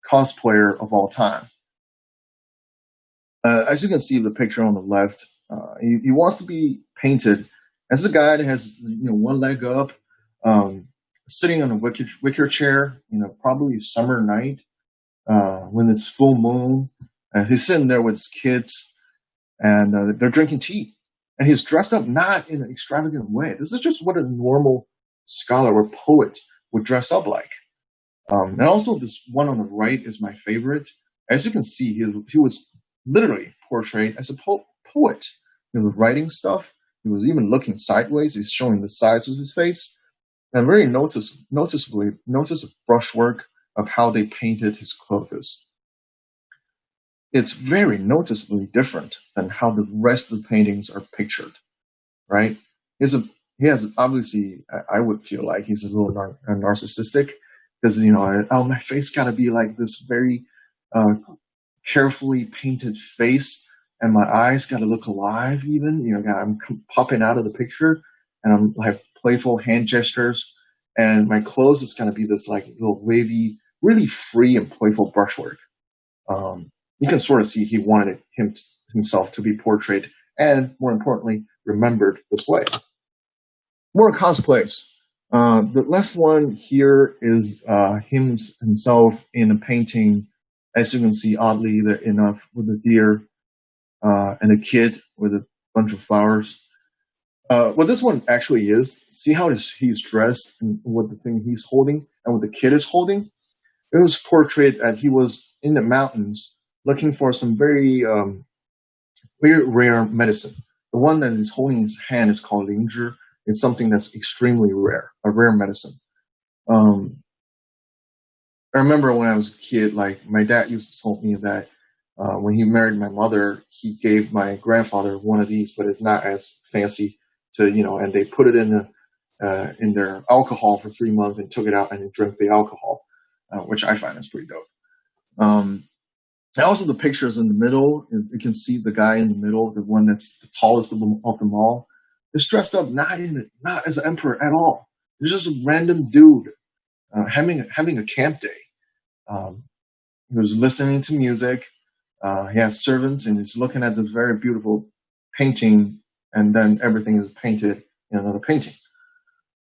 cosplayer of all time. As you can see the picture on the left, he wants to be painted as a guy that has one leg up, sitting on a wicker chair, probably a summer night when it's full moon. He's sitting there with his kids, and they're drinking tea. And he's dressed up not in an extravagant way. This is just what a normal scholar or poet would dress up like. And also, this one on the right is my favorite. As you can see, he was literally portrayed as a poet. He was writing stuff. He was even looking sideways. He's showing the sides of his face. And very noticeable brushwork of how they painted his clothes. It's very noticeably different than how the rest of the paintings are pictured, right? He has obviously, I would feel like he's a little narcissistic because, my face got to be like this very carefully painted face, and my eyes got to look alive even. I'm popping out of the picture, and I have playful hand gestures, and my clothes is going to be this like little wavy, really free and playful brushwork. You can sort of see he wanted himself to be portrayed and, more importantly, remembered this way. More cosplays. The last one here is himself in a painting, as you can see, oddly enough, with a deer and a kid with a bunch of flowers. What this one actually is, see how he's dressed and what the thing he's holding and what the kid is holding? It was portrayed that he was in the mountains looking for some very rare medicine. The one that is holding his hand is called linger. It's something that's extremely rare, a rare medicine. I remember when I was a kid, like my dad used to tell me that when he married my mother, he gave my grandfather one of these, but it's not as fancy and they put it in their alcohol for 3 months and took it out and they drank the alcohol, which I find is pretty dope. And also the pictures in the middle, you can see the guy in the middle, the one that's the tallest of them all, is dressed up not as an emperor at all. He's just a random dude having a camp day. He was listening to music. He has servants, and he's looking at this very beautiful painting, and then everything is painted in another painting.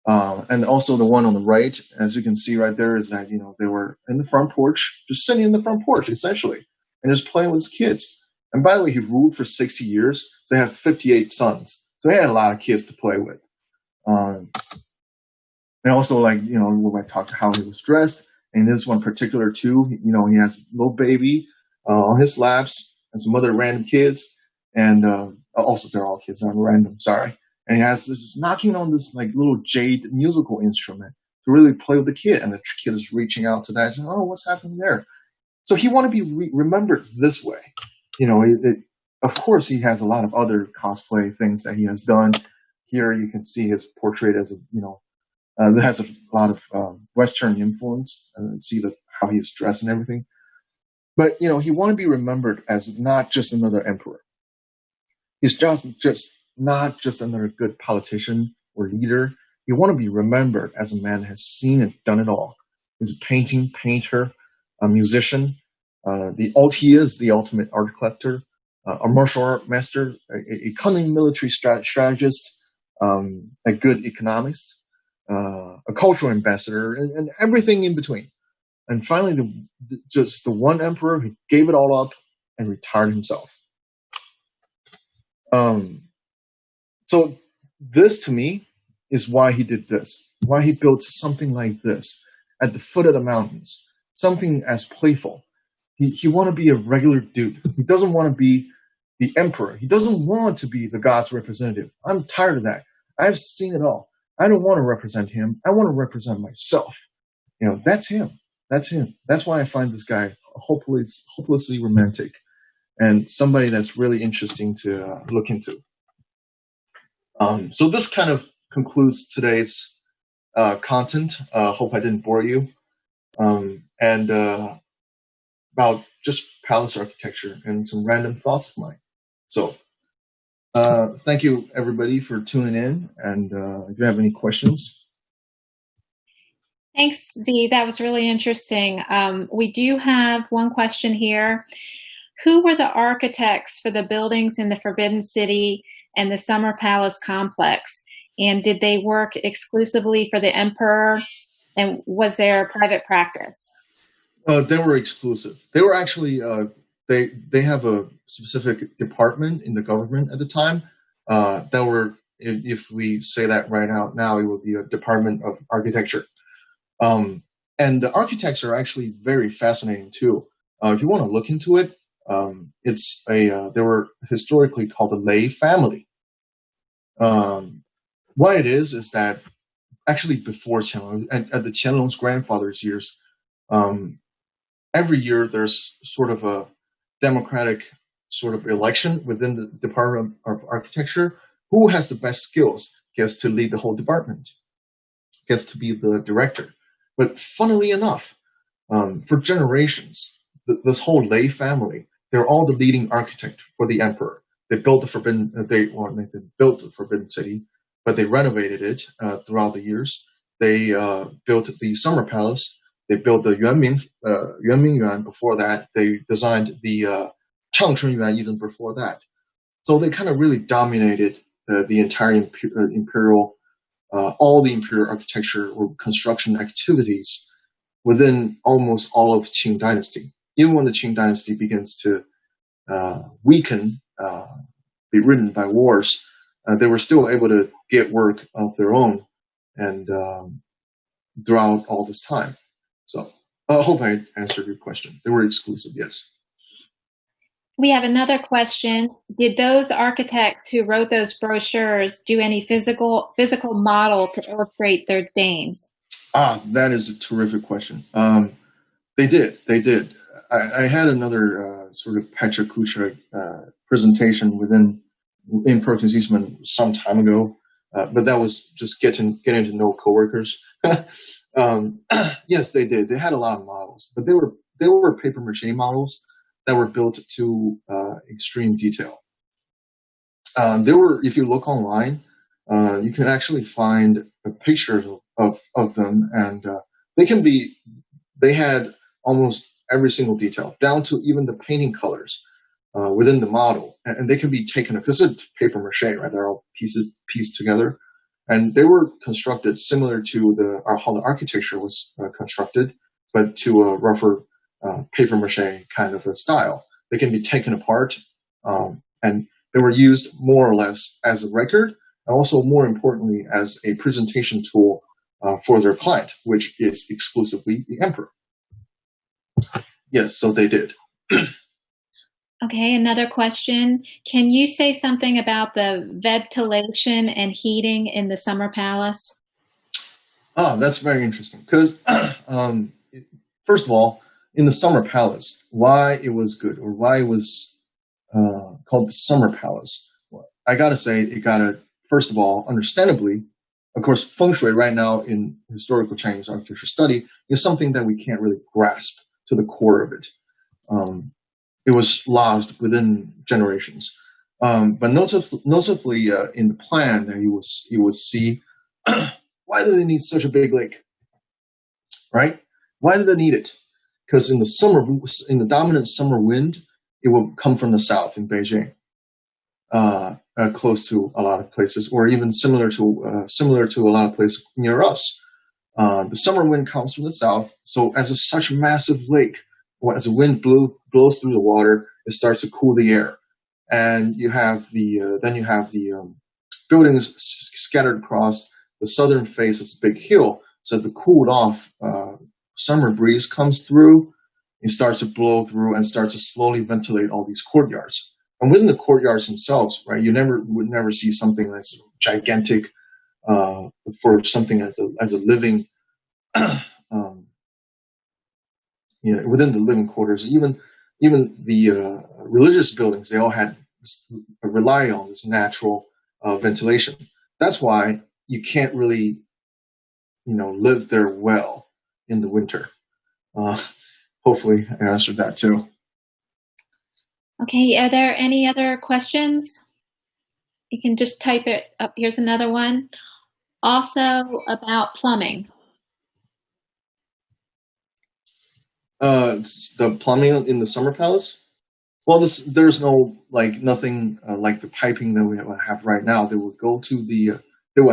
And also the one on the right, as you can see right there, is that they were in the front porch, just sitting in the front porch essentially, and just playing with his kids. And by the way, he ruled for 60 years, so he had 58 sons. So he had a lot of kids to play with. And also, when I talked to how he was dressed, and this one particular too, he has a little baby on his laps and some other random kids, and also they're all kids, not random. Sorry. And he has this knocking on this like little jade musical instrument to really play with the kid, and the kid is reaching out to that and saying, "Oh, what's happening there?" So he wanted to be remembered this way. Of course, he has a lot of other cosplay things that he has done. Here you can see his portrait as that has a lot of Western influence, and see how he is dressed and everything. But he wanted to be remembered as not just another emperor. He's just not just another good politician or leader. You want to be remembered as a man that has seen and done it all. He's a painter, a musician. He is the ultimate art collector. a martial art master, a cunning military strategist, a good economist, a cultural ambassador, and everything in between. And finally, just the one emperor who gave it all up and retired himself. So this, to me, is why he did this, why he built something like this at the foot of the mountains, something as playful. He want to be a regular dude. He doesn't want to be the emperor. He doesn't want to be the god's representative. I'm tired of that. I've seen it all. I don't want to represent him. I want to represent myself. That's him. That's him. That's why I find this guy hopelessly romantic and somebody that's really interesting to look into. So this kind of concludes today's content. Hope I didn't bore you. And about just palace architecture and some random thoughts of mine. So thank you, everybody, for tuning in. And if you have any questions.
Thanks, Z. That was really interesting. We do have one question here. Who were the architects for the buildings in the Forbidden City and the Summer Palace complex? And did they work exclusively for the emperor? And was there private practice?
They were exclusive. They were actually, they have a specific department in the government at the time that were, if we say that right now, it would be a Department of Architecture. And the architects are actually very fascinating too. If you want to look into it, they were historically called the Lei family. What it is that actually before Qianlong, at the Qianlong's grandfather's years, every year there's sort of a democratic sort of election within the Department of Architecture. Who has the best skills gets to lead the whole department, gets to be the director. But funnily enough, for generations, this whole Lei family, they're all the leading architect for the emperor. They built the they built the Forbidden City, but they renovated it throughout the years. They built the Summer Palace. They built the Yuanmingyuan before that. They designed the Changchun even before that. So they kind of really dominated the entire imperial, all the imperial architecture or construction activities within almost all of Qing dynasty. Even when the Qing dynasty begins to weaken, be ridden by wars, they were still able to get work of their own and throughout all this time. So I hope I answered your question. They were exclusive, yes.
We have another question. Did those architects who wrote those brochures do any physical model to illustrate their themes?
That is a terrific question. They did. I had another sort of Pachacucha presentation in Perkins Eastman some time ago, but that was just getting to know coworkers. Yes, they did. They had a lot of models, but they were paper mache models that were built to extreme detail. If you look online, you can actually find pictures of them, and they had almost every single detail, down to even the painting colors within the model, and they can be taken because it's paper mache, right? They're all pieced together, and they were constructed similar to how the architecture was constructed, but to a rougher paper mache kind of a style. They can be taken apart, and they were used more or less as a record, and also more importantly as a presentation tool for their client, which is exclusively the emperor. Yes, so they did.
Okay, another question. Can you say something about the ventilation and heating in the Summer Palace?
That's very interesting because, first of all, in the Summer Palace, why it was good or why it was called the Summer Palace, well, I gotta say, it gotta, first of all, understandably, of course, feng shui right now in historical Chinese architecture study is something that we can't really grasp to the core of it. It was lost within generations. But noticeably in the plan that you would see, why do they need such a big lake? Right? Why do they need it? Because in the dominant summer wind, it will come from the south in Beijing, close to a lot of places, or even similar to a lot of places near us. The summer wind comes from the south, so as such a massive lake, as the wind blows through the water, it starts to cool the air, and you have the buildings scattered across the southern face of this big hill. So the cooled off summer breeze comes through, it starts to blow through and starts to slowly ventilate all these courtyards. And within the courtyards themselves, right, you would never see something that's gigantic for something as a living, within the living quarters. Even the religious buildings, they all had rely on this natural ventilation. That's why you can't really, live there well in the winter. Hopefully I answered that too.
Okay, are there any other questions? You can just type it up. Here's another one. Also about plumbing.
The plumbing in the summer palace? Well, there's nothing like the piping that we have right now. They will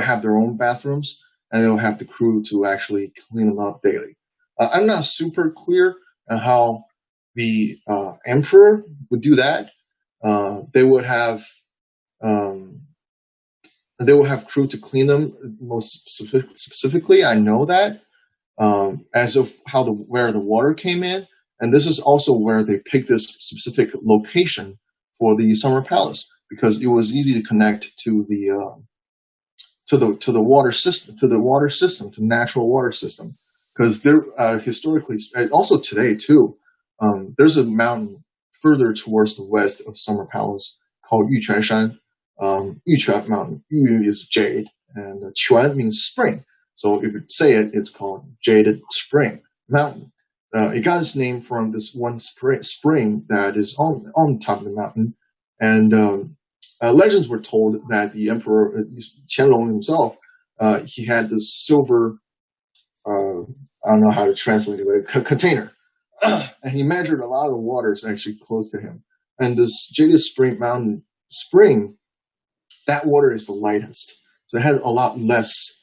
have their own bathrooms, and they will have the crew to actually clean them up daily. I'm not super clear on how the emperor would do that. They would have crew to clean them. Most specifically, I know that as of where the water came in. And this is also where they picked this specific location for the summer palace, because it was easy to connect to the water system, to natural water system. Because there historically, also today too, there's a mountain further towards the west of Summer Palace called Yuquanshan. Yuquan Mountain, Yu is jade, and Quan means spring. So if you say it, it's called Jaded Spring Mountain. It got its name from this one spring that is on top of the mountain. And legends were told that the emperor, Qianlong himself, he had this silver, I don't know how to translate it, but container. And he measured a lot of the waters actually close to him. And this Jaded Spring Mountain spring, that water is the lightest. So it had a lot less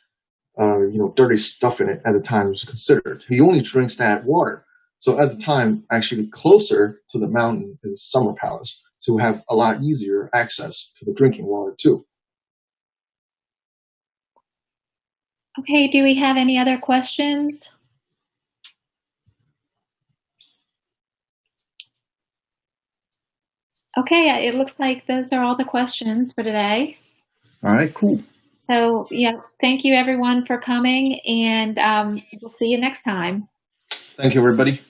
dirty stuff in it at the time it was considered. He only drinks that water. So at the time, actually closer to the mountain is Summer Palace, to have a lot easier access to the drinking water too.
Okay, do we have any other questions? Okay, it looks like those are all the questions for today.
All right, cool.
So, yeah, thank you everyone for coming, and we'll see you next time.
Thank you, everybody.